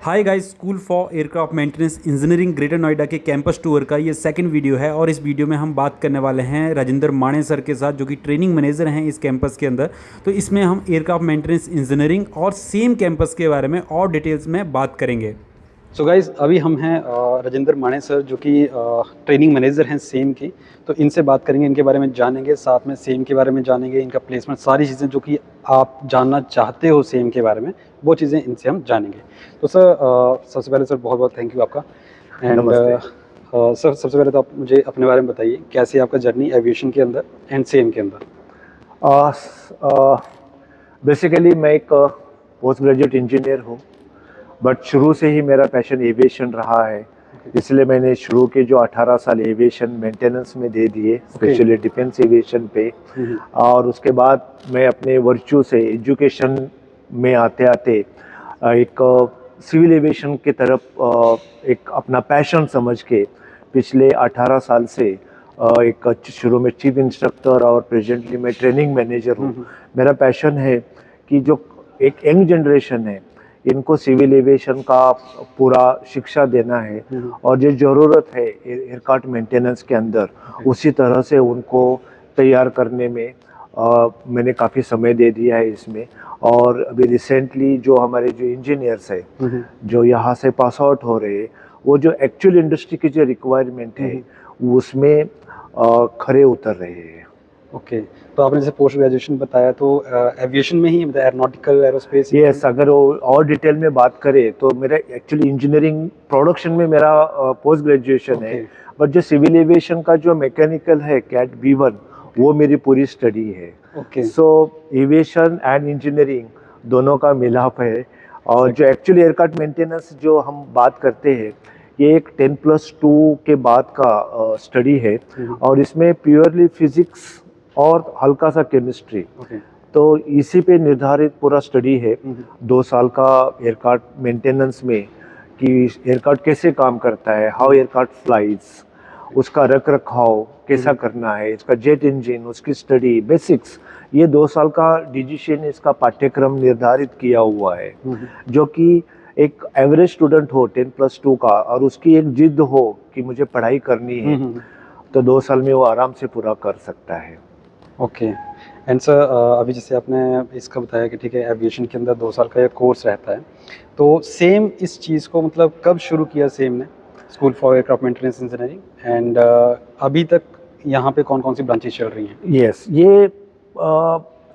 Hi guys, school for aircraft maintenance engineering greater Noida के campus tour का ये second video है और इस वीडियो में हम बात करने वाले हैं राजेंद्र माणे सर के साथ, जो कि ट्रेनिंग मैनेजर हैं इस कैंपस के अंदर। तो इसमें हम एयरक्राफ्ट मेंटेनेंस इंजीनियरिंग और सेम कैंपस के बारे में और डिटेल्स में बात करेंगे। सो गाइज, अभी हम हैं राजेंद्र माणे सर, जो कि ट्रेनिंग मैनेजर हैं सेम की। तो इनसे बात करेंगे, इनके बारे में जानेंगे, साथ में सेम के बारे में जानेंगे, इनका प्लेसमेंट, सारी चीज़ें जो कि आप जानना चाहते हो सेम के बारे में, वो चीज़ें इनसे हम जानेंगे। तो सर, सबसे पहले सर बहुत बहुत थैंक यू आपका। एंड सर, सबसे पहले तो आप मुझे अपने बारे में बताइए, कैसे आपका जर्नी एविएशन के अंदर एंड सेम के अंदर। बेसिकली मैं एक पोस्ट ग्रेजुएट इंजीनियर हूँ, बट शुरू से ही मेरा पैशन एविएशन रहा है। इसलिए मैंने शुरू के जो 18 साल एविएशन मेंटेनेंस में दे दिए, स्पेशली डिफेंस एविएशन पे। और उसके बाद मैं अपने वर्च्यू से एजुकेशन में आते आते एक सिविल एविएशन की तरफ एक अपना पैशन समझ के पिछले 18 साल से एक शुरू में चीफ इंस्ट्रक्टर और प्रेजेंटली मैं ट्रेनिंग मैनेजर हूँ। मेरा पैशन है कि जो एक यंग जनरेशन है, इनको सिविल एविएशन का पूरा शिक्षा देना है और जो ज़रूरत है एयरक्राफ्ट मेंटेनेंस के अंदर, उसी तरह से उनको तैयार करने में मैंने काफ़ी समय दे दिया है इसमें। और अभी रिसेंटली जो हमारे जो इंजीनियर्स है जो यहाँ से पास आउट हो रहे हैं, वो जो एक्चुअल इंडस्ट्री की जो रिक्वायरमेंट है उसमें खरे उतर रहे हैं। ओके, तो आपने जैसे पोस्ट ग्रेजुएशन बताया, तो एविएशन में ही, मतलब एरोनॉटिकल एरोस्पेस? यस, अगर और डिटेल में बात करें तो मेरा एक्चुअली इंजीनियरिंग प्रोडक्शन में मेरा पोस्ट ग्रेजुएशन है, बट जो सिविल एविएशन का जो मैकेनिकल है कैट B1, वो मेरी पूरी स्टडी है। Okay, so aviation and engineering दोनों का मिलाप है। और जो एक्चुअली एयरक्राफ्ट मेंटेनेंस जो हम बात करते हैं, ये एक 10+2 के बाद का स्टडी है और इसमें प्योरली फिजिक्स और हल्का सा केमिस्ट्री। तो इसी पे निर्धारित पूरा स्टडी है 2 साल का एयरक्राफ्ट मेंटेनेंस में, कि एयरक्राफ्ट कैसे काम करता है, हाउ एयरक्राफ्ट फ्लाइज, उसका रख रखाव कैसा करना है, इसका जेट इंजन, उसकी स्टडी बेसिक्स। ये 2 साल का डीजीसी ने इसका पाठ्यक्रम निर्धारित किया हुआ है, जो कि एक एवरेज स्टूडेंट हो 10+2 का और उसकी एक जिद हो कि मुझे पढ़ाई करनी है, तो 2 साल में वो आराम से पूरा कर सकता है। ओके। एंड सर, अभी जैसे आपने इसका बताया कि ठीक है, एविएशन के अंदर 2 साल का ये कोर्स रहता है, तो सेम इस चीज़ को मतलब कब शुरू किया सेम ने, school for aircraft maintenance engineering, and अभी तक यहाँ पे कौन कौन सी ब्रांचेस चल रही हैं? यस, ये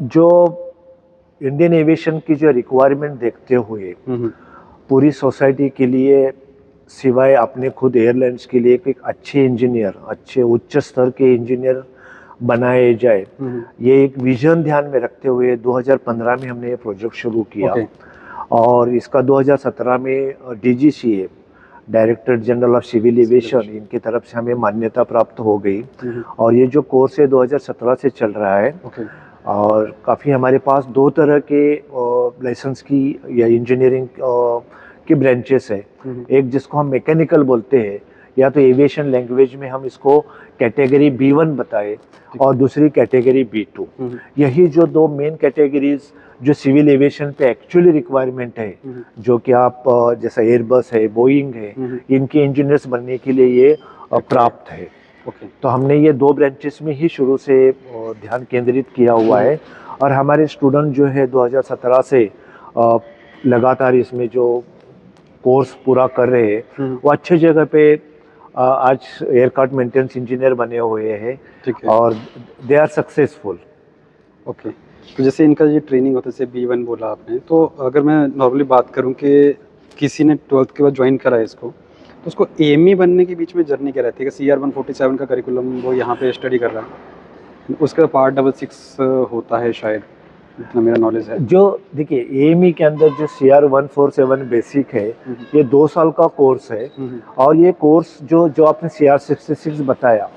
जो इंडियन एविएशन की जो रिक्वायरमेंट देखते हुए पूरी सोसाइटी के लिए, सिवाय अपने खुद एयरलाइंस के लिए, एक अच्छे इंजीनियर, अच्छे उच्च स्तर के इंजीनियर बनाए जाए, ये एक विजन ध्यान में रखते हुए 2015 में हमने ये प्रोजेक्ट शुरू किया। और इसका 2017 में DGCA, director general of civil aviation, इनकी तरफ से हमें मान्यता प्राप्त हो गई। और ये जो कोर्स है 2017 से चल रहा है। और काफ़ी हमारे पास 2 तरह के लाइसेंस की या इंजीनियरिंग की ब्रांचेस है। एक जिसको हम मैकेनिकल बोलते हैं, या तो एविएशन लैंग्वेज में हम इसको कैटेगरी B1 बताए, और दूसरी कैटेगरी B2। यही जो 2 मेन कैटेगरीज जो सिविल एविएशन पे एक्चुअली रिक्वायरमेंट है, जो कि आप जैसा एयरबस है, बोइंग है, इनके इंजीनियर्स बनने के लिए ये प्राप्त है। तो हमने ये 2 ब्रांचेस में ही शुरू से ध्यान केंद्रित किया हुआ है। और हमारे स्टूडेंट जो है 2017 से लगातार इसमें जो कोर्स पूरा कर रहे हैं, वो अच्छे जगह पे आज एयरक्राफ्ट मेंटेनेंस इंजीनियर बने हुए हैं और दे आर सक्सेसफुल। ओके, तो जैसे इनका ये ट्रेनिंग होता है, जैसे B1 बोला आपने, तो अगर मैं नॉर्मली बात करूं कि किसी ने 12th के बाद ज्वाइन करा है इसको, तो उसको AME बनने के बीच में जर्नी क्या रहती है? कि CR 147 का करिकुलम वो यहाँ पे स्टडी कर रहा है, उसका पार्ट 66 होता है शायद, इतना मेरा नॉलेज है। जो देखिए, AME के अंदर जो CR 147 बेसिक है, ये 2 साल का कोर्स है। और ये कोर्स जो आपने CR 66 बताया,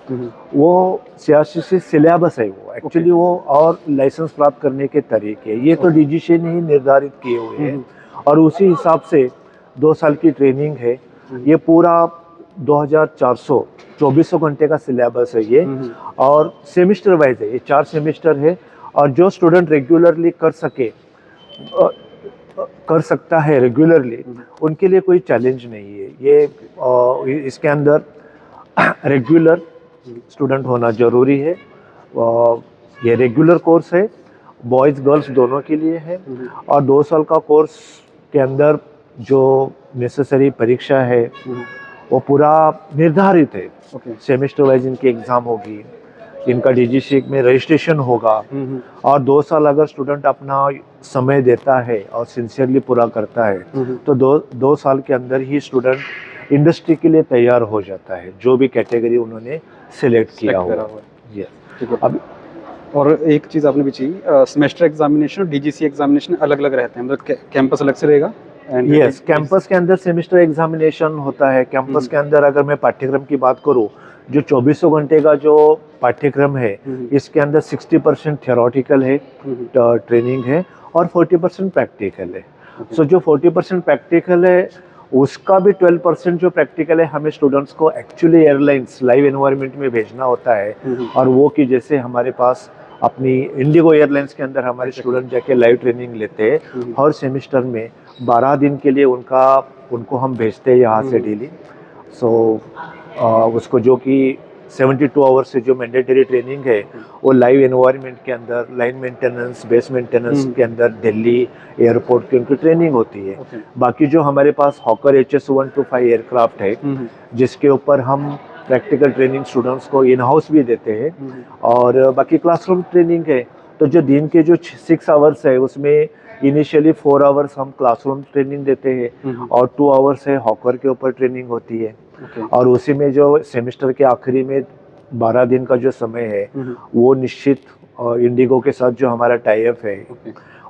वो CR 66 सिलेबस है, वो एक्चुअली वो और लाइसेंस प्राप्त करने के तरीके, ये तो DGCA ने ही निर्धारित किए हुए हैं। और उसी हिसाब से 2 साल की ट्रेनिंग है। ये पूरा 2400 घंटे का सिलेबस है ये, और सेमिस्टर वाइज है, ये 4 सेमिस्टर है। और जो स्टूडेंट रेगुलरली कर सके, कर सकता है रेगुलरली, उनके लिए कोई चैलेंज नहीं है। ये इसके अंदर रेगुलर स्टूडेंट होना ज़रूरी है। ये रेगुलर कोर्स है, बॉयज़ गर्ल्स दोनों के लिए है। और 2 साल का कोर्स के अंदर जो नेसेसरी परीक्षा है वो पूरा निर्धारित है। सेमेस्टर वाइज इनकी एग्ज़ाम होगी, इनका DGCET में रजिस्ट्रेशन होगा। और 2 साल अगर स्टूडेंट अपना समय देता है और सिंसियरली पूरा करता है तो 2 साल के अंदर ही स्टूडेंट इंडस्ट्री के लिए तैयार हो जाता है, जो भी कैटेगरी उन्होंने सिलेक्ट किया हुआ है। अब और एक चीज़ आपने भी चाहिए, सेमेस्टर एग्जामिनेशन और DGCET एग्जामिनेशन अलग अलग रहते हैं, मतलब कैंपस अलग से रहेगा? यस, कैंपस के अंदर सेमेस्टर एग्जामिनेशन होता है। कैंपस के अंदर अगर मैं पाठ्यक्रम की बात करूँ, जो 24 घंटे का जो पाठ्यक्रम है, इसके अंदर 60% थियोरेटिकल है, ट्रेनिंग है, और 40% प्रैक्टिकल है। सो जो 40% प्रैक्टिकल है उसका भी 12% जो प्रैक्टिकल है हमें स्टूडेंट्स को एक्चुअली एयरलाइंस लाइव एनवायरनमेंट में भेजना होता है। और वो कि जैसे हमारे पास अपनी इंडिगो एयरलाइंस के अंदर हमारे स्टूडेंट जाके लाइव ट्रेनिंग लेते हैं। हर सेमेस्टर में 12 दिन के लिए उनको हम भेजते हैं यहाँ से डेली। सो उसको जो कि 72 आवर्स से जो मैंडेटरी ट्रेनिंग है वो लाइव एनवायरनमेंट के अंदर, लाइन मेंटेनेंस, बेस मेंटेनेंस के अंदर दिल्ली एयरपोर्ट की उनकी ट्रेनिंग होती है। बाकी जो हमारे पास हॉकर HS-125 एयरक्राफ्ट है, जिसके ऊपर हम प्रैक्टिकल ट्रेनिंग स्टूडेंट्स को इन हाउस भी देते हैं, और बाकी क्लासरूम ट्रेनिंग है। तो जो दिन के जो 6 आवर्स है उसमें इनिशियली 4 आवर्स हम क्लासरूम ट्रेनिंग देते हैं और 2 आवर्स है हॉकर के ऊपर ट्रेनिंग होती है। और उसी में जो सेमेस्टर के आखिरी में 12 दिन का जो समय है वो निश्चित इंडिगो के साथ जो हमारा टाई अप है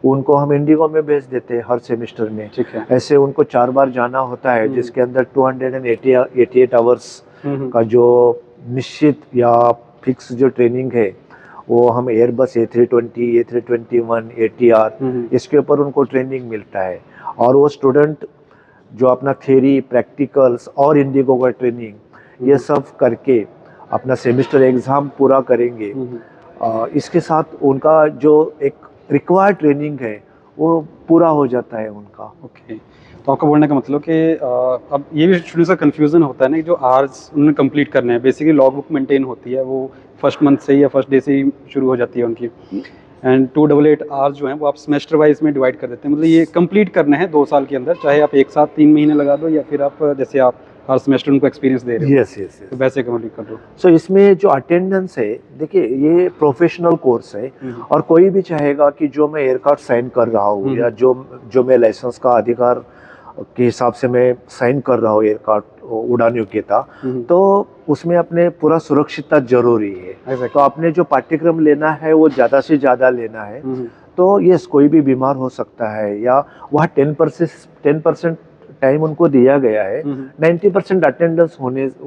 उनको हम इंडिगो में भेज देते हैं हर सेमेस्टर में। ऐसे उनको 4 बार जाना होता है, जिसके अंदर 288 आवर्स का जो निश्चित या फिक्स जो ट्रेनिंग है वो हम एयरबस A320, A321, ATR इसके ऊपर उनको ट्रेनिंग मिलता है। और वो स्टूडेंट जो अपना थ्योरी, प्रैक्टिकल्स और इंडिगो का ट्रेनिंग ये सब करके अपना सेमेस्टर एग्ज़ाम पूरा करेंगे। इसके साथ उनका जो एक रिक्वायर्ड ट्रेनिंग है वो पूरा हो जाता है उनका। तो आपका बोलने का मतलब कि अब ये भी स्टूडेंट्स का कन्फ्यूज़न होता है ना कि जो आवर्स उन्होंने कंप्लीट करने हैं, बेसिकली लॉग बुक मेंटेन होती है, वो फर्स्ट मंथ से ही या फर्स्ट डे से ही शुरू हो जाती है उनकी, एंड 288 आवर्स जो हैं वो आप सेमेस्टर वाइज में डिवाइड कर देते हैं। मतलब ये कंप्लीट करना है 2 साल के अंदर, चाहे आप एक साथ 3 महीने लगा दो या फिर आप जैसे आप हर सेमेस्टर उनको एक्सपीरियंस दे रहे हो। यस, तो वैसे कंप्लीट कर दो। सो इसमें जो अटेंडेंस है, देखिए ये प्रोफेशनल कोर्स है और कोई भी चाहेगा कि जो मैं एयरक्राफ्ट साइन कर रहा हूँ या जो मैं लाइसेंस का अधिकार के हिसाब से मैं साइन कर रहा हूँ एयरक्राफ्ट उड़ान योग्यता, तो उसमें अपने पूरा सुरक्षितता जरूरी है। तो आपने जो पाठ्यक्रम लेना है वो ज़्यादा से ज़्यादा लेना है। तो यस, कोई भी बीमार हो सकता है या वहाँ 10% टाइम उनको दिया गया है, 90% अटेंडेंस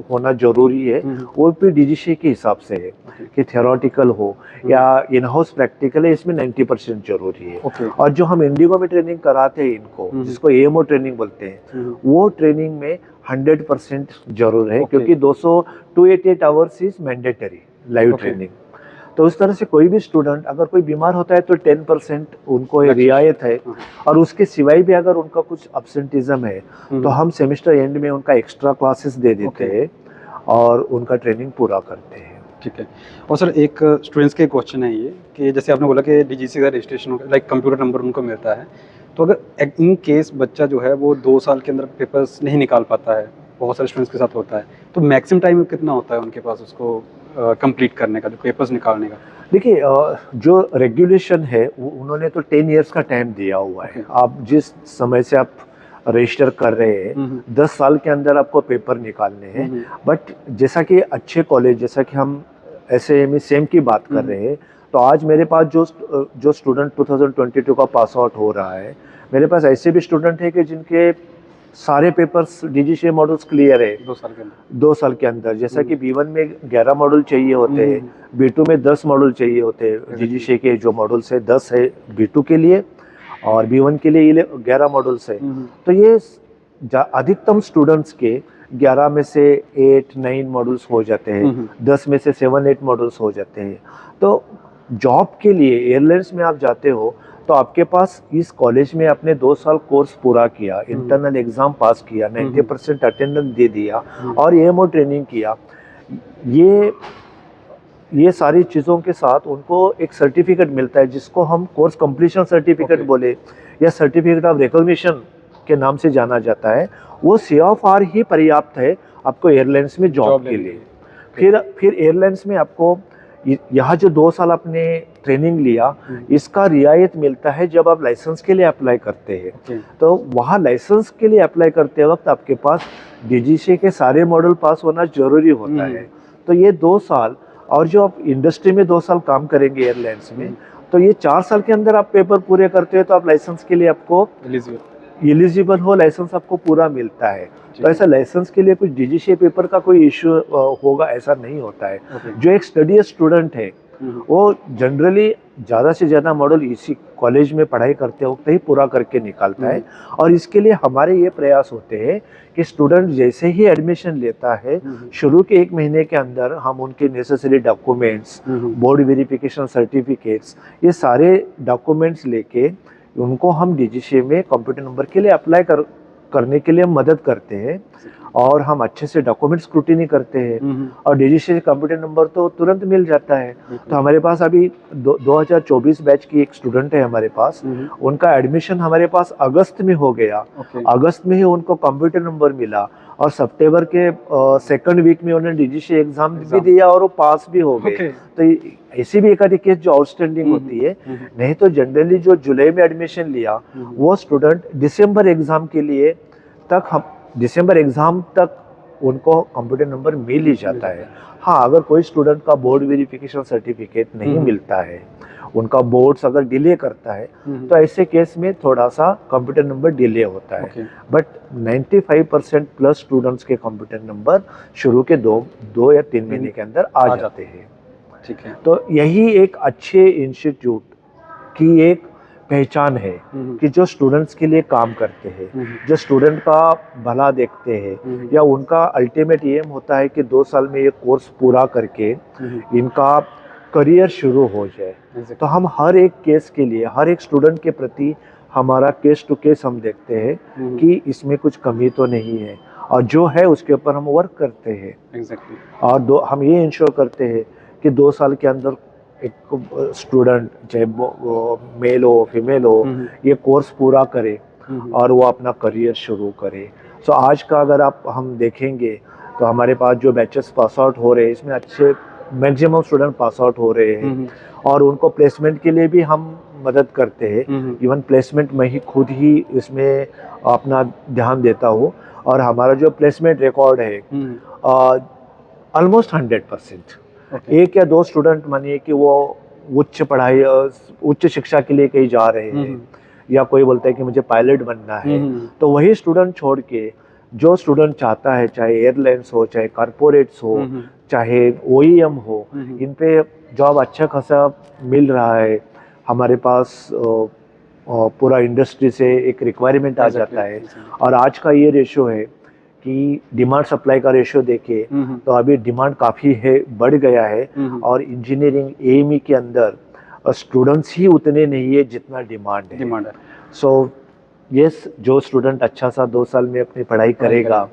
होना जरूरी है। वो भी DGCET के हिसाब से है कि थियोरेटिकल हो या इन हाउस प्रैक्टिकल है, इसमें 90% जरूरी है। और जो हम इंडिगो में ट्रेनिंग कराते हैं इनको, जिसको AMO ट्रेनिंग बोलते हैं, वो ट्रेनिंग में 100% जरूर है, क्योंकि 288 hours is mandatory live training. तो उस तरह से कोई भी स्टूडेंट अगर कोई बीमार होता है तो 10% उनको रियायत है, और उसके सिवाय भी अगर उनका कुछ अब्सेंटिज्म है तो हम सेमेस्टर एंड में उनका एक्स्ट्रा क्लासेस दे देते हैं और उनका ट्रेनिंग पूरा करते हैं। ठीक है। और सर एक स्टूडेंट्स के क्वेश्चन है ये कि जैसे आपने बोला कि DGCET का रजिस्ट्रेशन लाइक कंप्यूटर नंबर उनको मिलता है, तो अगर इन केस बच्चा जो है वो 2 साल के अंदर पेपर्स नहीं निकाल पाता है, बहुत सारे स्टूडेंट्स के साथ होता है, तो मैक्सिमम टाइम कितना होता है उनके पास उसको कंप्लीट करने का, जो पेपर्स निकालने का? देखिए, जो रेगुलेशन है उन्होंने तो 10 इयर्स का टाइम दिया हुआ है। आप जिस समय से आप रजिस्टर कर रहे हैं 10 साल के अंदर आपको पेपर निकालने हैं। बट जैसा कि अच्छे कॉलेज, जैसा कि हम SAME सेम की बात कर रहे हैं, तो आज मेरे पास जो स्टूडेंट 2022 का पास आउट हो रहा है, मेरे पास ऐसे भी स्टूडेंट है कि जिनके सारे पेपर्स DGCET मॉडल्स क्लियर है 2 साल के अंदर। जैसा कि B1 में 11 मॉडल चाहिए होते हैं, B2 में 10 मॉडल चाहिए होते हैं। DGCET के जो मॉडल्स है 10 है B2 के लिए और B1 के लिए 11 मॉडल्स है। तो ये अधिकतम स्टूडेंट्स के 11 में से 8-9 मॉडल्स हो जाते हैं, 10 में से 7-8 मॉडल्स हो जाते हैं। तो जॉब के लिए एयरलाइंस में आप जाते हो तो आपके पास इस कॉलेज में आपने 2 साल कोर्स पूरा किया, इंटरनल एग्जाम पास किया, 90% अटेंडेंस दे दिया और एएमओ ट्रेनिंग किया, ये सारी चीज़ों के साथ उनको एक सर्टिफिकेट मिलता है जिसको हम कोर्स कंप्लीशन सर्टिफिकेट बोले या सर्टिफिकेट ऑफ रिकॉग्निशन के नाम से जाना जाता है। वो CFR ही पर्याप्त है आपको एयरलाइंस में जॉब के लिए। फिर एयरलाइंस में आपको यहाँ जो 2 साल आपने ट्रेनिंग लिया, इसका रियायत मिलता है जब आप लाइसेंस के लिए अप्लाई करते हैं। तो वहाँ लाइसेंस के लिए अप्लाई करते वक्त आपके पास DGCA के सारे मॉडल पास होना जरूरी होता है। तो ये 2 साल, और जो आप इंडस्ट्री में 2 साल काम करेंगे एयरलाइंस में, तो ये 4 साल के अंदर आप पेपर पूरे करते हो तो आप लाइसेंस के लिए आपको एलिजिबल हो, लाइसेंस आपको पूरा मिलता है। तो ऐसा लाइसेंस के लिए कुछ DGCA पेपर का कोई इश्यू होगा ऐसा नहीं होता है। जो एक स्टडी स्टूडेंट है वो जनरली ज़्यादा से ज़्यादा मॉडल इसी कॉलेज में पढ़ाई करते वक्त ही पूरा करके निकालता है। और इसके लिए हमारे ये प्रयास होते हैं कि स्टूडेंट जैसे ही एडमिशन लेता है, शुरू के 1 महीने के अंदर हम उनके necessary documents, board verification certificates, ये सारे डॉक्यूमेंट्स लेके उनको हम DGCA में कंप्यूटर नंबर के लिए अप्लाई करने के लिए मदद करते हैं। और हम अच्छे से डॉक्यूमेंट स्क्रूटिनी करते हैं और DGCA कंप्यूटर नंबर तो तुरंत मिल जाता है। तो हमारे पास अभी 2024 बैच की एक स्टूडेंट है हमारे पास, उनका एडमिशन हमारे पास अगस्त में हो गया। अगस्त में ही उनको कंप्यूटर नंबर मिला और सितंबर के 2nd वीक में उन्होंने DGCA एग्जाम भी दिया और वो पास भी हो गए। तो ऐसी भी एक आधी केस जो आउटस्टैंडिंग होती है। नहीं तो जनरली जो जुलाई में एडमिशन लिया वो स्टूडेंट दिसंबर एग्जाम तक उनको कंप्यूटर नंबर मिल ही जाता है। हाँ, अगर कोई स्टूडेंट का बोर्ड वेरिफिकेशन सर्टिफिकेट नहीं मिलता है, उनका बोर्ड्स अगर डिले करता है, तो ऐसे केस में थोड़ा सा कंप्यूटर नंबर डिले होता है। बट 95% प्लस स्टूडेंट्स के कंप्यूटर नंबर शुरू के 2 या 3 महीने के अंदर आ जाते हैं। ठीक है। तो यही एक अच्छे इंस्टीट्यूट की एक पहचान है कि जो स्टूडेंट्स के लिए काम करते हैं, जो स्टूडेंट का भला देखते हैं, या उनका अल्टीमेट एम होता है कि 2 साल में ये कोर्स पूरा करके इनका करियर शुरू हो जाए। तो हम हर एक केस के लिए, हर एक स्टूडेंट के प्रति हमारा केस टू केस हम देखते हैं कि इसमें कुछ कमी तो नहीं है, और जो है उसके ऊपर हम वर्क करते हैं। और हम ये इंश्योर करते हैं कि 2 साल के अंदर एक स्टूडेंट, चाहे मेल हो फीमेल हो, ये कोर्स पूरा करे और वो अपना करियर शुरू करे। सो आज का अगर हम देखेंगे तो हमारे पास जो बैचेस पास आउट हो रहे हैं, इसमें अच्छे मैक्सिमम स्टूडेंट पास आउट हो रहे हैं और उनको प्लेसमेंट के लिए भी हम मदद करते हैं। इवन प्लेसमेंट में ही खुद ही इसमें अपना ध्यान देता हूँ, और हमारा जो प्लेसमेंट रिकॉर्ड है ऑलमोस्ट 100%। एक या 2 स्टूडेंट मानिए कि वो उच्च शिक्षा के लिए कहीं जा रहे हैं, या कोई बोलता है कि मुझे पायलट बनना है, तो वही स्टूडेंट छोड़ के जो स्टूडेंट चाहता है, चाहे एयरलाइंस हो, चाहे कॉरपोरेट्स हो, चाहे OEM हो, इन पे जॉब अच्छा खासा मिल रहा है। हमारे पास पूरा इंडस्ट्री से एक रिक्वायरमेंट आ जाता है। और आज का ये रेशो है कि डिमांड सप्लाई का रेशियो देखे तो अभी डिमांड काफ़ी है, बढ़ गया है। और इंजीनियरिंग AME के अंदर स्टूडेंट्स ही उतने नहीं है जितना डिमांड है। सो यस, जो स्टूडेंट अच्छा सा 2 साल में अपनी पढ़ाई करेगा,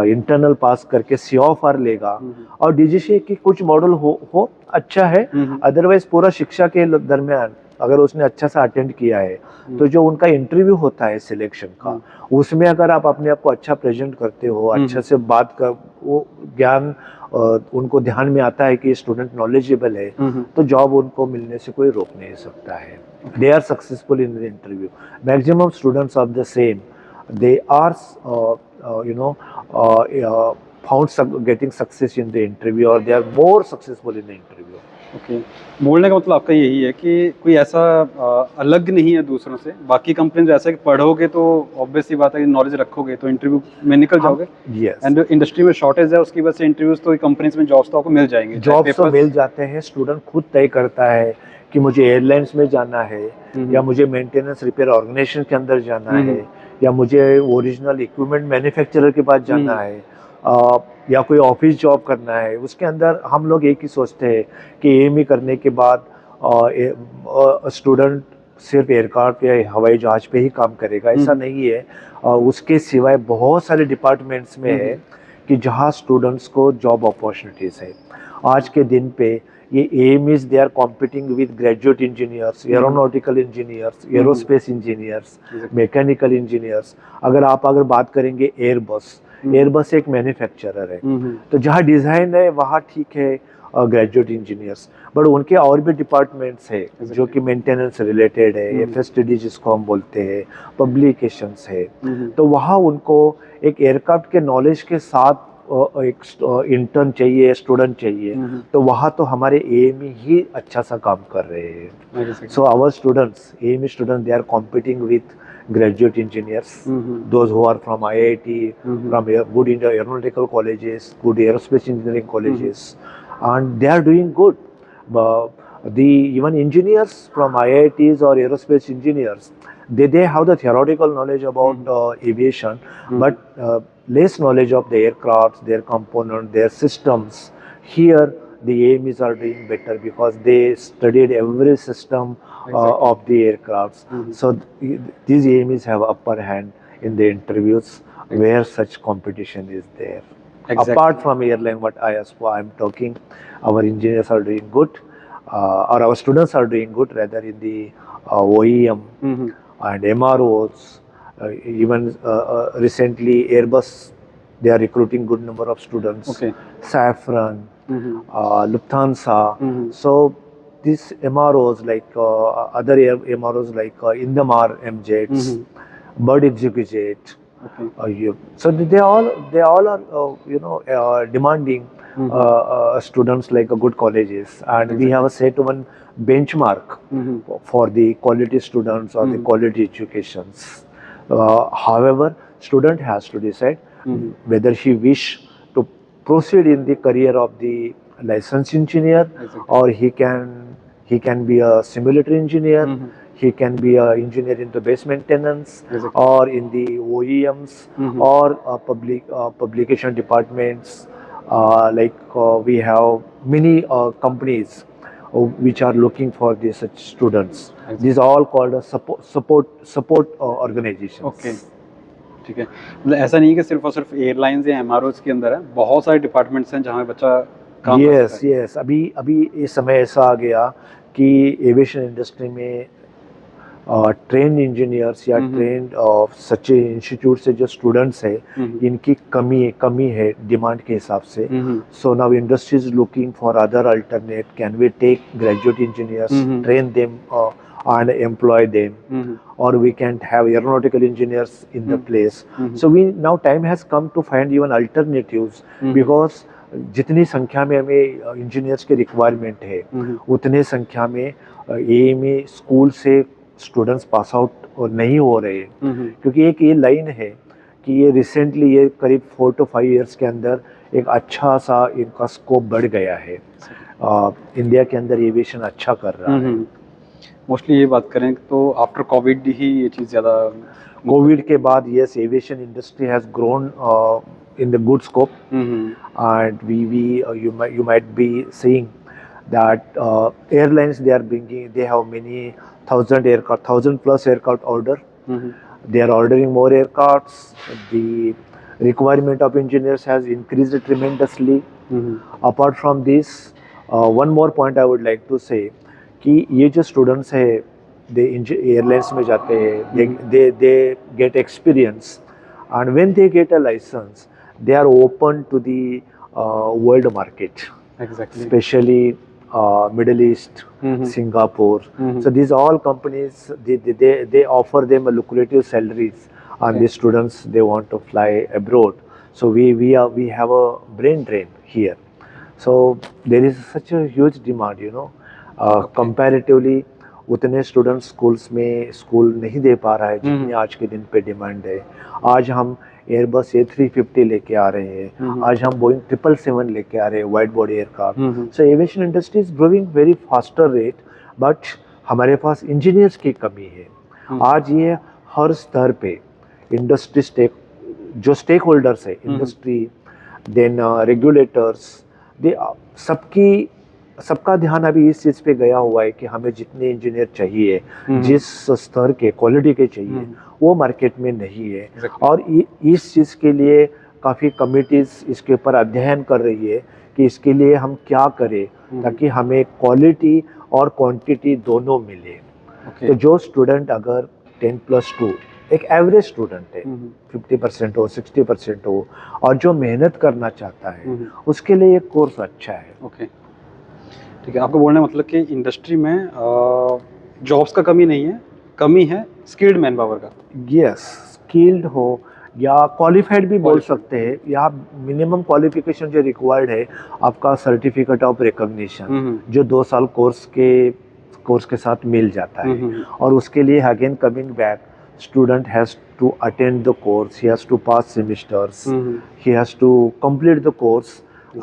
इंटरनल पास करके CFR लेगा, और DGCA की कुछ मॉडल हो अच्छा है। अदरवाइज पूरा शिक्षा के दरमियान अगर उसने अच्छा सा अटेंड किया है, तो जो उनका इंटरव्यू होता है सिलेक्शन का, उसमें अगर आप अपने आप को अच्छा प्रेजेंट करते हो, अच्छा से बात कर, वो ज्ञान उनको ध्यान में आता है कि स्टूडेंट नॉलेजेबल है, तो जॉब उनको मिलने से कोई रोक नहीं सकता है। They are successful in the interview. Maximum students of the same, they are found getting success in the interview, और they are more successful in the interview. Okay, बोलने का मतलब आपका यही है कि कोई ऐसा अलग नहीं है दूसरों से। बाकी कंपनी ऐसा कि पढ़ोगे तो ऑब्वियसली बात है कि नॉलेज रखोगे तो इंटरव्यू में निकल जाओगे। यस, एंड इंडस्ट्री में शॉर्टेज है, उसकी वजह से इंटरव्यूज तो कंपनीज में जॉब्स तो आपको मिल जाएंगे, जॉब्स तो मिल जाते हैं। स्टूडेंट खुद तय करता है कि मुझे एयरलाइंस में जाना है, या मुझे मेंटेनेंस रिपेयर ऑर्गेनाइजेशन के अंदर जाना है, या मुझे ओरिजिनल इक्विपमेंट मैन्युफैक्चरर के पास जाना है, या कोई ऑफिस जॉब करना है। उसके अंदर हम लोग एक ही सोचते हैं कि AME करने के बाद स्टूडेंट सिर्फ एयरक्राफ्ट या हवाई जहाज पे ही काम करेगा, ऐसा नहीं है। उसके सिवाय बहुत सारे डिपार्टमेंट्स में है कि जहाँ स्टूडेंट्स को जॉब अपॉर्चुनिटीज़ है। आज के दिन पे ये aim is they are competing with graduate engineers, aeronautical engineers, aerospace engineers, mechanical engineers. अगर बात करेंगे एयरबस एक मैन्युफैक्चरर है, तो जहाँ डिज़ाइन है वहाँ ठीक है ग्रेजुएट इंजीनियर्स, बट उनके और भी डिपार्टमेंट्स है जो कि मेंटेनेंस रिलेटेड है, एफएसटीडी जिसको हम बोलते हैं, पब्लिकेशंस है। तो वहाँ उनको एक एयरक्राफ्ट के नॉलेज के साथ एक इंटर्न चाहिए, स्टूडेंट चाहिए, तो वहाँ तो हमारे एएमई ही अच्छा सा काम कर रहे हैं। So our students, AME students, they are competing with graduate engineers, those who are from IIT, from good aeronautical colleges, good aerospace engineering colleges, and they are doing good. The even engineers from IITs or aerospace engineers, they have the theoretical knowledge about aviation, but less knowledge of the aircrafts, their components, their systems. Here the AMEs are doing better because they studied every system of the aircrafts. So these AMEs have upper hand in the interviews where such competition is there. Apart from airline, what I'm talking, our engineers are doing good, or our students are doing good, rather in the OEM and MROs. Even recently, Airbus, they are recruiting good number of students. Safran, Lufthansa. So these MROs, like other MROs like Indamar MJets, Bird Executive. So they all are demanding students like good colleges, and we have a set one benchmark for the quality students or the quality educations. However, student has to decide whether she wish to proceed in the career of the licensed engineer, or he can be a simulatory engineer, he can be an engineer in the base maintenance, or in the OEMs, or publication departments. We have many companies which are looking for these such students. These are all called a support organizations. Okay, ठीक है। मतलब ऐसा नहीं है कि सिर्फ और सिर्फ एयरलाइंस या एमआरओज के अंदर है, बहुत सारे डिपार्टमेंट्स हैं जहाँ बच्चा काम कर सकता है। यस, अभी इस समय ऐसा आ गया कि एविएशन इंडस्ट्री में ट्रेंड इंजीनियर्स या ट्रेंड सच्चे इंस्टीट्यूट से जो स्टूडेंट्स है, इनकी कमी है डिमांड के हिसाब से। So now industry is looking for other alternate, can we take graduate engineers, train them and employ them, or we can have aeronautical engineers in the place. So now time has come to find even alternatives, because जितनी संख्या में हमें engineers के requirement है, उतने संख्या में AME school से स्टूडेंट्स पास आउट नहीं हो रहे हैं। क्योंकि एक ये लाइन है कि ये रिसेंटली, ये करीब 4 to 5 years के अंदर एक अच्छा सा इनका स्कोप बढ़ गया है। इंडिया के अंदर एविएशन अच्छा कर रहा है। मोस्टली ये बात करें तो आफ्टर कोविड ही ये चीज़ ज़्यादा, कोविड के बाद yes, aviation industry has grown in the good scope, and you might be seeing that airlines, they have many 1,000+ aircraft order. They are ordering more aircrafts. The requirement of engineers has increased tremendously. Apart from this, one more point I would like to say कि ये जो students है, airlines में जाते हैं, they get experience, and when they get a license, they are open to the world market, especially Middle East, Singapore. So these all companies, they offer them a lucrative salaries, and the students, they want to fly abroad. So we have a brain drain here. So there is such a huge demand, comparatively उतने students school नहीं दे पा रहा है जितनी आज के दिन पे डिमांड है। आज हम एयरबस A350 लेके आ रहे हैं, आज हम बोइंग 777 लेके आ रहे हैं, wide body aircraft. So aviation industry is growing very faster rate, but हमारे पास इंजीनियर्स की कमी है। आज ये हर स्तर पे इंडस्ट्री जो स्टेक होल्डर्स है, इंडस्ट्री, देन रेगुलेटर्स, सबकी सबका ध्यान अभी इस चीज़ पे गया हुआ है कि हमें जितने इंजीनियर चाहिए, जिस स्तर के क्वालिटी के चाहिए, वो मार्केट में नहीं है। और इस चीज़ के लिए काफ़ी कमिटीज़ इसके ऊपर अध्ययन कर रही है कि इसके लिए हम क्या करें ताकि हमें क्वालिटी और क्वांटिटी दोनों मिले। तो जो स्टूडेंट अगर 10+2 एक एवरेज स्टूडेंट है, 50% हो, 60% हो, और जो मेहनत करना चाहता है उसके लिए ये कोर्स अच्छा है। ओके, ठीक है। आपको बोलने मतलब कि इंडस्ट्री में जॉब्स का कमी नहीं है, कमी है स्किल्ड मैन पावर का। यस, स्किल्ड हो या क्वालिफाइड भी बोल सकते हैं, या मिनिमम क्वालिफिकेशन जो रिक्वायर्ड है आपका सर्टिफिकेट ऑफ रिकॉग्निशन जो 2 साल कोर्स के साथ मिल जाता है। और उसके लिए again coming back, student has to attend the course, he has to pass semesters, he has to complete the course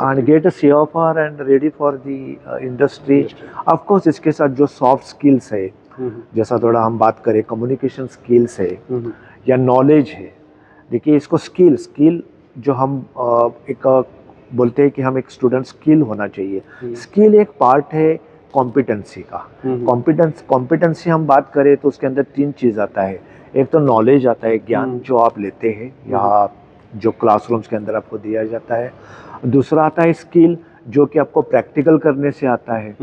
and get a CFR and ready for the industry. Of course इसके साथ जो soft skills है, जैसा थोड़ा हम बात करें communication skills है या knowledge है। देखिए इसको स्किल जो हम एक बोलते हैं कि हम एक स्टूडेंट स्किल होना चाहिए। स्किल एक पार्ट है कॉम्पिटेंसी का। कॉम्पिटेंसी हम बात करें तो उसके अंदर 3 चीज़ आता है। एक तो नॉलेज आता है, ज्ञान जो आप लेते हैं या जो क्लासरूम्स के अंदर आपको दिया जाता है। दूसरा आता है स्किल जो कि आपको प्रैक्टिकल करने से आता है,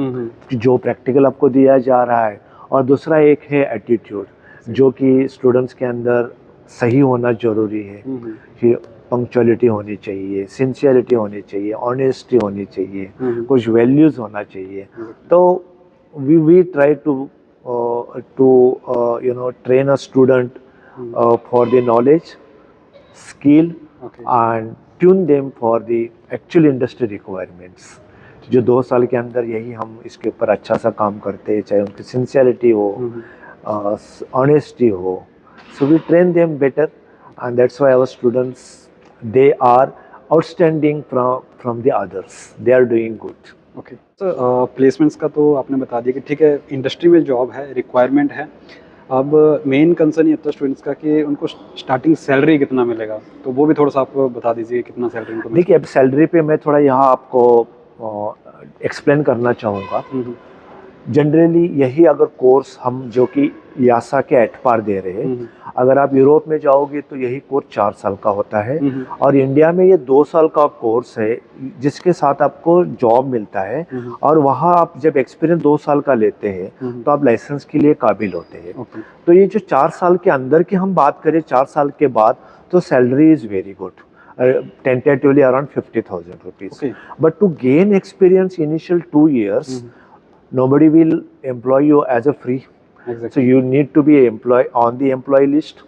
जो प्रैक्टिकल आपको दिया जा रहा है। और दूसरा एक है एटीट्यूड जो कि स्टूडेंट्स के अंदर सही होना ज़रूरी है कि पंक्चुअलिटी होनी चाहिए, सिंसियरिटी होनी चाहिए, ऑनेस्टी होनी चाहिए, कुछ वैल्यूज़ होना चाहिए। तो we try to train a student for the knowledge, skill, and tune them for the actual industry requirements। जो 2 साल के अंदर यही हम इसके ऊपर अच्छा सा काम करते हैं, चाहे उनकी सिंसियरिटी हो, ऑनेस्टी हो। So we train them better and that's why our students, they are outstanding from the others, they are doing good। Okay sir, placements का तो आपने बता दिया कि ठीक है इंडस्ट्री में जॉब है, रिक्वायरमेंट है। अब मेन कंसर्न ये होता है स्टूडेंट्स का कि उनको स्टार्टिंग सैलरी कितना मिलेगा, तो वो भी थोड़ा सा आप बता दीजिए कितना सैलरी उनको। देखिए अब सैलरी पे मैं थोड़ा यहाँ आपको एक्सप्लेन करना चाहूँगा। जनरली यही अगर कोर्स हम जो कि यासा के एटपार दे रहे हैं, अगर आप यूरोप में जाओगे तो यही कोर्स 4 साल का होता है और इंडिया में ये 2 साल का कोर्स है जिसके साथ आपको जॉब मिलता है। और वहाँ आप जब एक्सपीरियंस 2 साल का लेते हैं तो आप लाइसेंस के लिए काबिल होते हैं। तो ये जो 4 साल के अंदर की हम बात करें, 4 साल के बाद तो salary is very good, tentatively around 50,000 rupees। But to gain experience initial 2 years, nobody will employ you as a free, so you need to be on the employee list।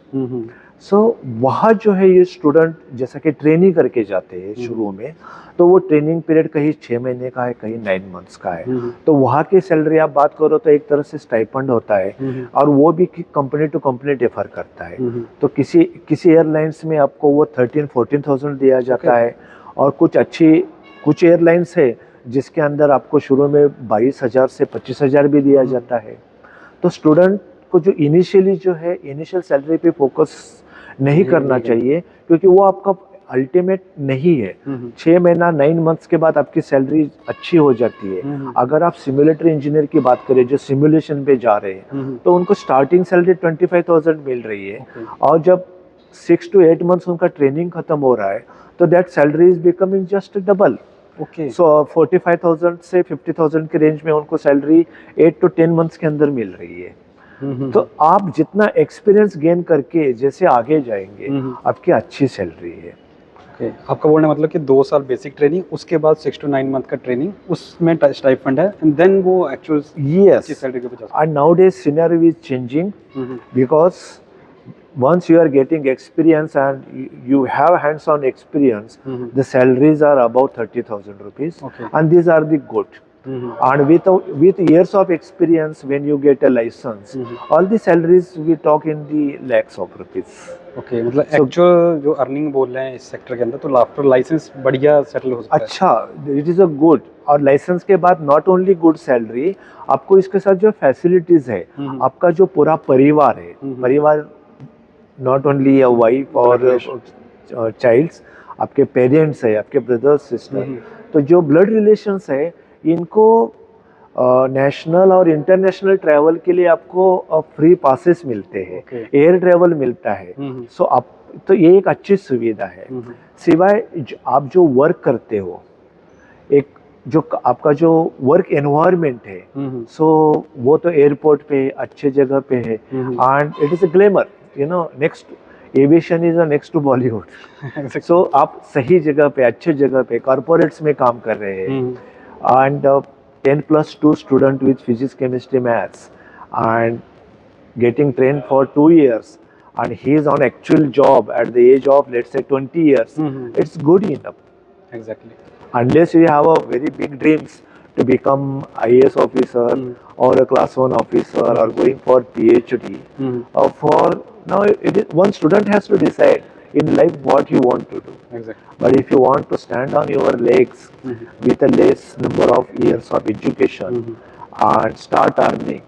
so वहाँ जो है ये स्टूडेंट जैसा कि training करके जाते हैं शुरू में, तो वो ट्रेनिंग पीरियड कहीं 6 महीने का है, कहीं 9 मंथ्स का है। तो वहाँ की सैलरी आप बात करो तो एक तरह से स्टाइपेंड होता है और वो भी कंपनी टू कंपनी डिफर करता है। तो किसी एयरलाइंस में आपको वो 13-14,000 दिया जाता है और कुछ एयरलाइंस है जिसके अंदर आपको शुरू में 22,000 से 25,000 भी दिया जाता है। तो स्टूडेंट को जो इनिशियल सैलरी पे फोकस नहीं करना चाहिए क्योंकि वो आपका अल्टीमेट नहीं है। 6 महीना 9 मंथ्स के बाद आपकी सैलरी अच्छी हो जाती है। अगर आप सिमुलेटर इंजीनियर की बात करें जो सिमुलेशन पे जा रहे हैं तो उनको स्टार्टिंग सैलरी 25,000 मिल रही है और जब 6 to 8 मंथ्स उनका ट्रेनिंग खत्म हो रहा है तो that salary is becoming just double. So 45,000 से 50,000 के रेंज में उनको सैलरी 8 to 10 मंथ्स के अंदर मिल रही है। तो आप जितना एक्सपीरियंस गेन करके जैसे आगे जाएंगे आपकी अच्छी सैलरी है। आपका बोलने मतलब कि 2 साल बेसिक ट्रेनिंग, उसके बाद 6 to 9 मंथ का ट्रेनिंग, उसमें स्टाइपेंड है एंड देन वो एक्चुअल अच्छी सैलरी के ऊपर। And nowadays scenario is changing because once you are getting experience and you have hands-on experience, the salaries are about 30,000 rupees, and these are the good। And with years of experience, when you get a license, all the salaries we talk in the lakhs of rupees। मतलब actual जो earning बोल रहे हैं इस sector के अंदर, तो after licence बढ़िया सेटल हो सकता है। अच्छा, इट इज़ अ गुड। और लाइसेंस के बाद नॉट ओनली गुड सैलरी, आपको इसके साथ जो फैसिलिटीज है, आपका जो पूरा परिवार है, परिवार नॉट ओनली अ वाइफ और चाइल्ड्स, आपके पेरेंट्स है, आपके ब्रदर्स सिस्टर, तो जो ब्लड रिलेशंस है इनको नेशनल और इंटरनेशनल ट्रैवल के लिए आपको फ्री पासेस मिलते हैं, Okay. एयर ट्रैवल मिलता है। सो आप तो ये एक अच्छी सुविधा है। सिवाय आप जो वर्क करते हो, एक जो आपका जो वर्क एनवायरनमेंट है, सो वो तो एयरपोर्ट पे अच्छे जगह पे है, and it is a glamour, you know, next aviation is a next to Bollywood. So आप सही जगह पे, अच्छे जगह पे, कॉर्पोरेट्स में काम कर रहे हैं, and 10+2 student with physics, chemistry, maths, and getting trained for 2 years, and he is on actual job at the age of, let's say, 20 years. It's good enough. Exactly. Unless you have a very big dreams to become IAS officer or a class 1 officer or going for PhD, or for now it is, one student has to decide in life what you want to do. Exactly. But if you want to stand on your legs with a less number of years of education and start earning,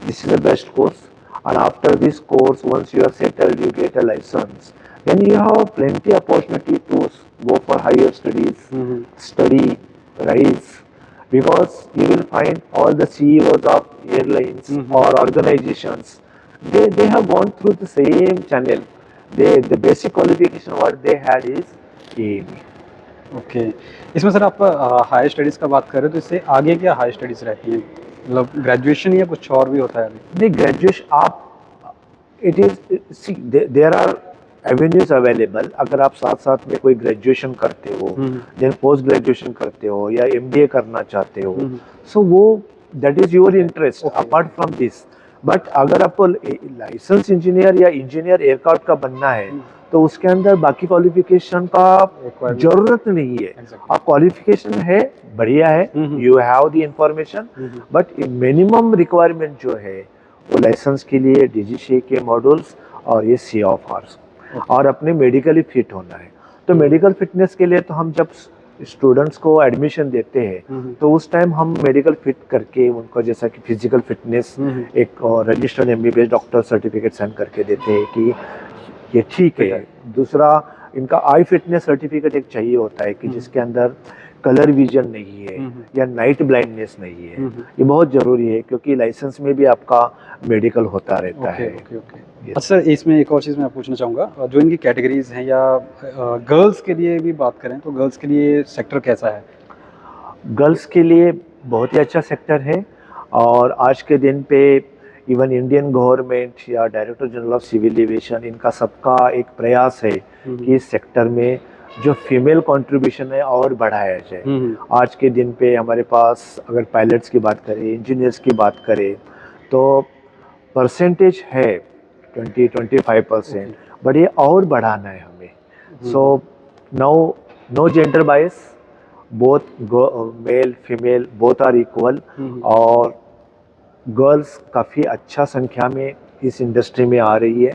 this is the best course. And after this course, once you are settled, you get a license, then you have plenty opportunity to go for higher studies, study, rise, because you will find all the CEOs of airlines or organizations, they have gone through the same channel. The basic qualification what they had is AME. Okay, इसमें sir आप higher studies का बात कर रहे हो, तो इससे आगे क्या हायर स्टडीज़ रहती हैं? मतलब ग्रेजुएशन या कुछ और भी होता है अभी? नहीं, ग्रेजुएशन आप, it is see there are avenues available. अगर आप साथ साथ में कोई ग्रेजुएशन करते हो, देन पोस्ट ग्रेजुएशन करते हो या MBA करना चाहते हो, सो वो that is your interest apart from this. But अगर आपको लाइसेंस इंजीनियर या इंजीनियर एयरक्राफ्ट का बनना है, तो उसके अंदर बाकी क्वालिफिकेशन का जरूरत नहीं है। आप क्वालिफिकेशन है, बढ़िया है, you have the information, but minimum requirement जो है वो लाइसेंस के लिए DGCA के मॉड्यूल्स और ये COFRs, और अपने मेडिकली फिट होना है। तो मेडिकल फिटनेस के लिए तो हम जब स्टूडेंट्स को एडमिशन देते हैं, तो उस टाइम हम मेडिकल फिट करके उनको, जैसा कि फिजिकल फिटनेस एक registered MBBS doctor certificate send करके देते हैं कि ये ठीक है। दूसरा, इनका आई फिटनेस सर्टिफिकेट एक चाहिए होता है कि जिसके अंदर कलर विजन नहीं है या नाइट ब्लाइंडनेस नहीं है। ये बहुत ज़रूरी है, क्योंकि लाइसेंस में भी आपका मेडिकल होता रहता है। अच्छा सर, इसमें एक और चीज़ मैं पूछना चाहूँगा, जो इनकी कैटेगरीज हैं, या गर्ल्स के लिए भी बात करें तो गर्ल्स के लिए सेक्टर कैसा है? गर्ल्स के लिए बहुत ही अच्छा सेक्टर है, और आज के दिन पे इवन इंडियन गवर्नमेंट या director general of civil aviation, इनका सबका एक प्रयास है कि इस सेक्टर में जो फीमेल कंट्रीब्यूशन है और बढ़ाया जाए। आज के दिन पे हमारे पास अगर पायलट्स की बात करें, इंजीनियर्स की बात करें, तो परसेंटेज है 20-25%, बट ये और बढ़ाना है हमें। So no gender bias, both male female both are equal, और गर्ल्स काफ़ी अच्छा संख्या में इस इंडस्ट्री में आ रही है,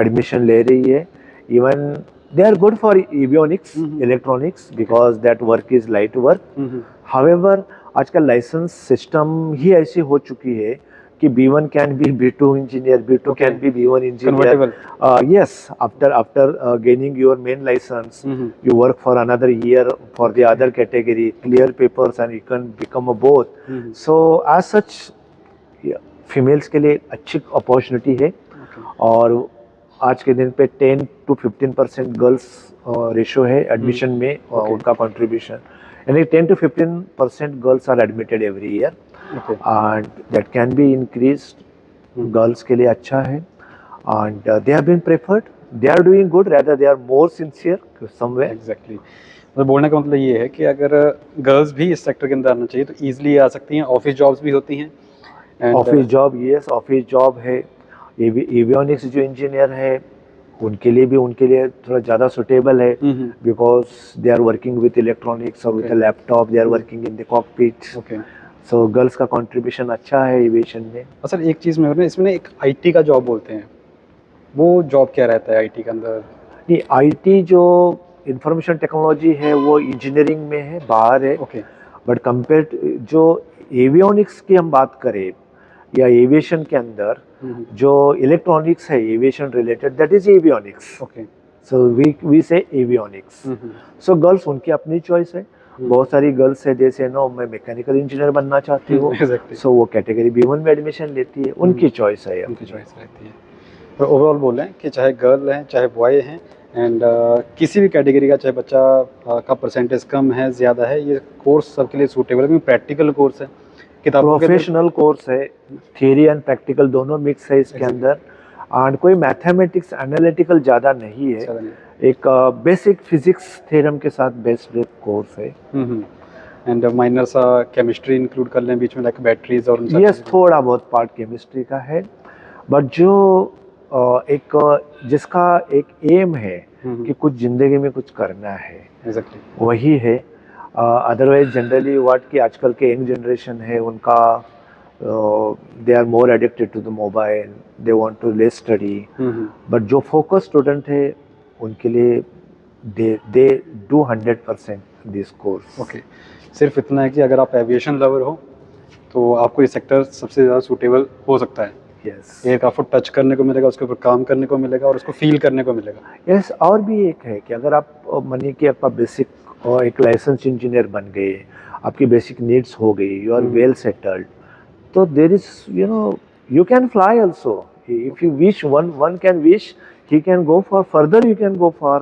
एडमिशन ले रही है। Even they are good for avionics, electronics, because that work is light work. However, आजकल लाइसेंस सिस्टम ही ऐसी हो चुकी है कि B1 can be B2 engineer, B2 can be B1 engineer. Yes, after gaining your main license, you work for another year for the other category, clear papers, and you can become a both. So as such, females के लिए अच्छी opportunity है, और आज के दिन पे 10-15% girls ratio है एडमिशन में, उनका कंट्रीब्यूशन, यानी 10-15% girls are admitted every year, and that can be increased. Girls के लिए अच्छा है, and they have been preferred, they are doing good, rather they are more sincere somewhere. Exactly, मतलब बोलने का मतलब ये है कि अगर गर्ल्स भी इस सेक्टर के अंदर आना चाहिए तो ईजिली आ सकती हैं। ऑफिस जॉब्स भी होती हैं, office job, yes, office job है। एवियोनिक्स जो इंजीनियर है उनके लिए भी, उनके लिए थोड़ा ज़्यादा सुटेबल है, because they are working with electronics और with laptop, they are working in the cockpit. So girls का कंट्रीब्यूशन अच्छा है एविएशन में। सर एक चीज़ में इसमें एक IT का जॉब बोलते हैं, वो जॉब क्या रहता है IT के अंदर? नहीं, IT जो इंफॉर्मेशन टेक्नोलॉजी है वो इंजीनियरिंग में है, बाहर है। बट कंपेयर जो एवियोनिक्स की हम बात करें या एविएशन के अंदर जो इलेक्ट्रॉनिक्स है aviation related, that is avionics. So we say avionics. So girls, उनकी अपनी चॉइस है, बहुत सारी गर्ल्स है जैसे नो मैं मैकेनिकल इंजीनियर बनना चाहती हूँ, Exactly. सो वो कैटेगरी B1 में एडमिशन लेती है, उनकी चॉइस है। उनकी चॉइस रहती है। पर ओवरऑल बोलें कि चाहे गर्ल हैं चाहे बॉय हैं एंड किसी भी कैटेगरी का चाहे बच्चा का परसेंटेज कम है ज़्यादा है, ये कोर्स सबके लिए सूटेबल है क्योंकि प्रैक्टिकल कोर्स है, किताबों के प्रोफेशनल कोर्स है, थियरी एंड प्रैक्टिकल दोनों मिक्स है इसके अंदर, एंड कोई मैथमेटिक्स एनालिटिकल ज़्यादा नहीं है, एक बेसिक फिजिक्स थ्योरम के साथ बेस्ड कोर्स है। एंड माइनर सा केमिस्ट्री इंक्लूड कर लें बीच में, लाइक बैटरीज और यस, थोड़ा बहुत पार्ट केमिस्ट्री का है, बट जो एक जिसका एक एम है कि कुछ ज़िंदगी में कुछ करना है, एग्जैक्टली वही है। अदरवाइज जनरली व्हाट कि आजकल के यंग जनरेशन है उनका they are more addicted to the mobile, they want to less study, but जो फोकस स्टूडेंट है उनके लिए they do 100% this course. Okay, सिर्फ इतना है कि अगर आप एविएशन लवर हो तो आपको ये सेक्टर सबसे ज़्यादा सूटेबल हो सकता है। यस, एयरक्राफ्ट को टच करने को मिलेगा, उसके ऊपर काम करने को मिलेगा और उसको फील करने को मिलेगा। यस, और भी एक है कि अगर आप मानिए कि आपका बेसिक और एक लाइसेंस इंजीनियर बन गए, आपकी बेसिक नीड्स हो गई, यू आर वेल सेटल्ड, तो there is you can fly also if you wish, one can wish, he can go for further, you can go for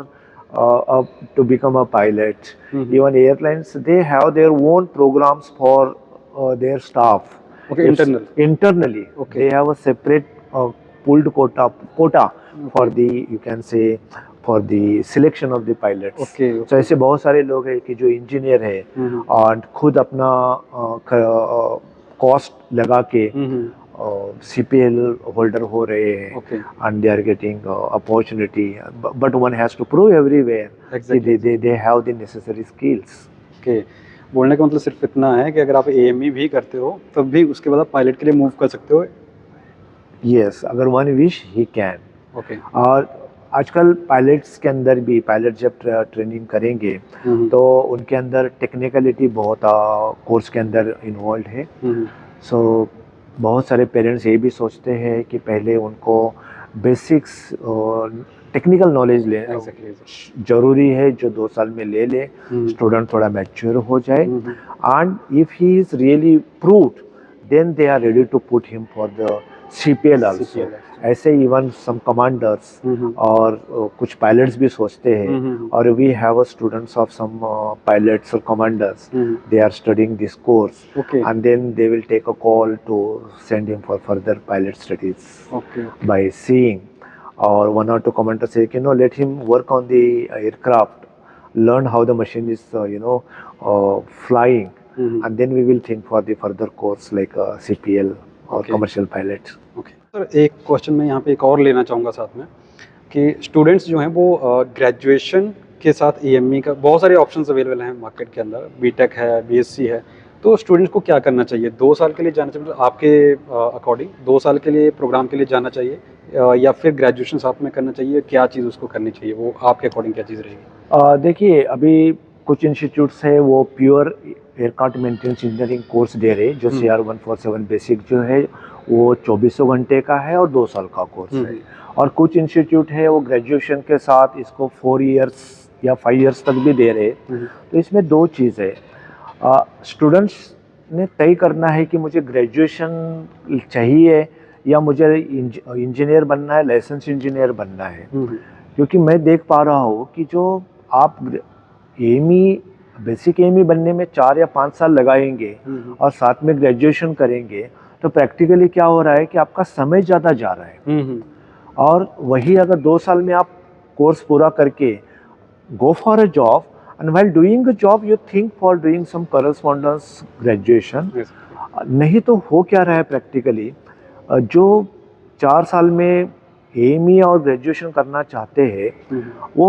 to become a pilot. Even airlines, they have their own programs for their staff. Okay, internally Okay. they have a separate pulled quota for the, you can say, for the selection of the pilots. Okay. So ऐसे बहुत सारे लोग हैं कि जो engineer है और खुद अपना कॉस्ट लगा के CPL होल्डर हो रहे हैं, and they are getting opportunity, but one has to prove everywhere they have the necessary skills. Okay. बोलने का मतलब सिर्फ इतना है कि अगर आप AME भी करते हो तब भी उसके बाद आप पायलट के लिए मूव कर सकते हो। Yes, अगर one wish he can. Okay. और आजकल पायलट्स के अंदर भी, पायलट जब ट्रेनिंग करेंगे तो उनके अंदर टेक्निकलिटी बहुत कोर्स के अंदर इन्वॉल्व है। सो बहुत सारे पेरेंट्स ये भी सोचते हैं कि पहले उनको बेसिक्स टेक्निकल नॉलेज ले, जरूरी है जो 2 साल में ले ले, स्टूडेंट थोड़ा मैच्योर हो जाए, and if he is really proved then they are ready to put him for the CPL also. ऐसे इवन सम कमांडर्स और कुछ पायलट्स भी सोचते हैं, और we have a students of some pilots और commanders, they are studying this course, and then they will take a call to send him for further pilot studies by seeing, or 1 or 2 commanders say, let him work on the aircraft, learn how the machine is flying, and then we will think for the further course like CPL or commercial pilot. Okay. Sir, एक question मैं यहाँ पे एक और लेना चाहूँगा साथ में कि स्टूडेंट्स जो हैं वो ग्रेजुएशन के साथ AME का बहुत सारे ऑप्शंस अवेलेबल हैं मार्केट के अंदर, BTech है, BSc है, तो स्टूडेंट्स को क्या करना चाहिए? 2 साल के लिए जाना चाहिए, मतलब आपके अकॉर्डिंग 2 साल के लिए प्रोग्राम के लिए जाना चाहिए या फिर ग्रेजुएशन साथ में करना चाहिए? क्या चीज़ उसको करनी चाहिए, वो आपके अकॉर्डिंग क्या चीज़ रहेगी? देखिए, अभी कुछ इंस्टीट्यूट्स है वो pure aircraft maintenance engineering course दे रहे, जो CR147 बेसिक जो है वो 24 घंटे का है और 2 साल का कोर्स है, और कुछ इंस्टीट्यूट है वो ग्रेजुएशन के साथ इसको 4 इयर्स या 5 इयर्स तक भी दे रहे। तो इसमें 2 चीज़ है, स्टूडेंट्स ने तय करना है कि मुझे ग्रेजुएशन चाहिए या मुझे इंजीनियर बनना है, लाइसेंस इंजीनियर बनना है। क्योंकि मैं देख पा रहा हूँ कि जो आप AME बेसिक AME बनने में 4 या 5 साल लगाएंगे और साथ में ग्रेजुएशन करेंगे, तो प्रैक्टिकली क्या हो रहा है कि आपका समय ज़्यादा जा रहा है, और वही अगर 2 साल में आप कोर्स पूरा करके go for a job, and while doing a job you think for doing some correspondence graduation. नहीं तो हो क्या रहा है प्रैक्टिकली, जो 4 साल में AME और ग्रेजुएशन करना चाहते हैं वो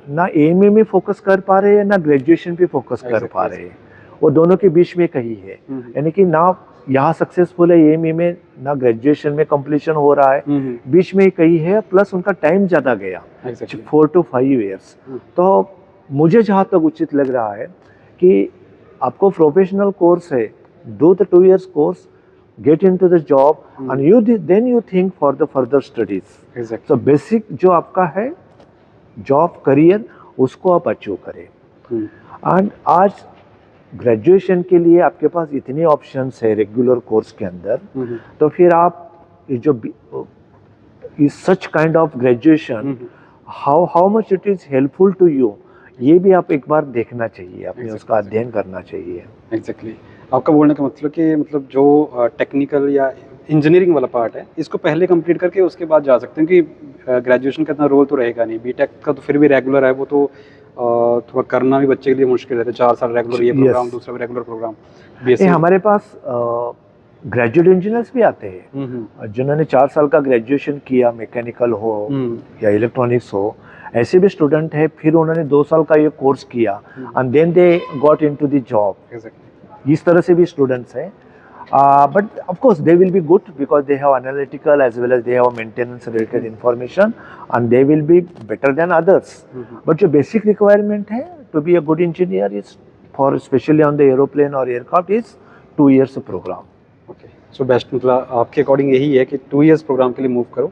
ना AME में फोकस कर पा रहे हैं ना ग्रेजुएशन पे फोकस कर पा रहे हैं, वो दोनों के बीच में कहीं है, यानी कि ना यहाँ सक्सेसफुल है AME में, ना ग्रेजुएशन में कंप्लीशन हो रहा है, बीच में कहीं है, प्लस उनका टाइम ज़्यादा गया, 4 to 5 years। तो मुझे जहाँ तक उचित लग रहा है कि आपको प्रोफेशनल कोर्स है, 2 to 2 years course, get into the job and then you think for the further studies. So basic जो आपका है जॉब करियर, उसको आप अचीव करें। एंड आज ग्रेजुएशन के लिए आपके पास इतने ऑप्शंस है रेगुलर कोर्स के अंदर, तो फिर आप ये जो such kind of graduation how much it is helpful to you, ये भी आप एक बार देखना चाहिए, आपने उसका अध्ययन करना चाहिए। एग्जैक्टली आपका बोलने का मतलब कि मतलब जो टेक्निकल या इंजीनियरिंग वाला पार्ट है इसको पहले कंप्लीट करके उसके बाद जा सकते हैं, कि ग्रेजुएशन का इतना रोल तो रहेगा नहीं। बीटेक का तो फिर भी रेगुलर है, वो तो थोड़ा करना भी बच्चे के लिए मुश्किल है, 4 साल रेगुलर ये प्रोग्राम, दूसरा भी रेगुलर प्रोग्राम। हमारे पास ग्रेजुएट इंजीनियर्स भी आते हैं जिन्होंने 4 साल का ग्रेजुएशन किया, मैकेनिकल हो या इलेक्ट्रॉनिक्स हो, ऐसे भी स्टूडेंट है, फिर उन्होंने 2 साल का ये कोर्स किया and then they got into the job. इस तरह से भी स्टूडेंट्स हैं, but of course they will be good because they have analytical as well as they have maintenance related information and they will be better than others. But जो basic requirement है to be a good engineer is for especially on the aeroplane or aircraft is 2 years program. Okay, so best मतलब आपके according यही है कि 2 years programme के लिए move करो,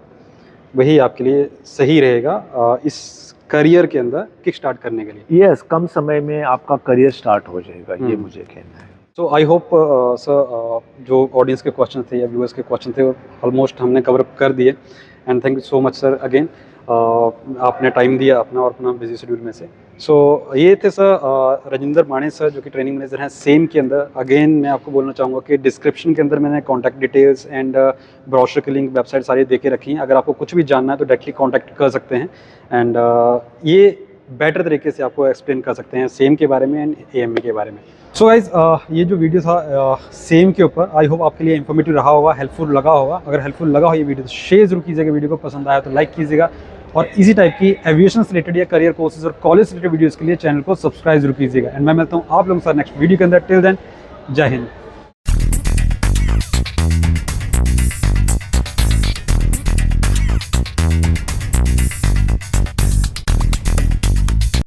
वही आपके लिए सही रहेगा इस करियर के अंदर किक स्टार्ट करने के लिए। Yes, कम समय में आपका करियर स्टार्ट हो जाएगा, ये मुझे कहना है। सो आई होप सर जो ऑडियंस के क्वेश्चन थे या व्यूअर्स के क्वेश्चन थे वो ऑलमोस्ट हमने कवर अप कर दिए, and thank you so much sir again, आपने टाइम दिया अपना और अपना बिजी शेड्यूल में से। सो ये थे सर राजिंदर माणे सर जो कि ट्रेनिंग मैनेजर हैं सेम के अंदर। अगेन मैं आपको बोलना चाहूँगा कि डिस्क्रिप्शन के अंदर मैंने कॉन्टैक्ट डिटेल्स एंड ब्रोशर की लिंक, वेबसाइट सारी दे के रखी हैं। अगर आपको कुछ भी जानना है तो डायरेक्टली कॉन्टैक्ट कर सकते हैं, एंड ये बेटर तरीके से आपको एक्सप्लेन कर सकते हैं सेम के बारे में एंड AME के बारे में। सो गाइज ये जो वीडियो था सेम के ऊपर, आई होप आपके लिए इन्फॉर्मेटिव रहा होगा, हेल्पफुल लगा होगा। अगर हेल्पफुल लगा हो ये वीडियो तो शेयर जरूर कीजिएगा, वीडियो को पसंद आया तो लाइक कीजिएगा, और इसी टाइप की एविएशन से रिलेटेड या करियर कोर्सेज और कॉलेज से रिलेटेड वीडियोज़ के लिए चैनल को सब्सक्राइब जरूर कीजिएगा। एंड मैं मिलता हूँ आप लोगों के साथ नेक्स्ट वीडियो के अंदर। टिल देन, जय हिंद।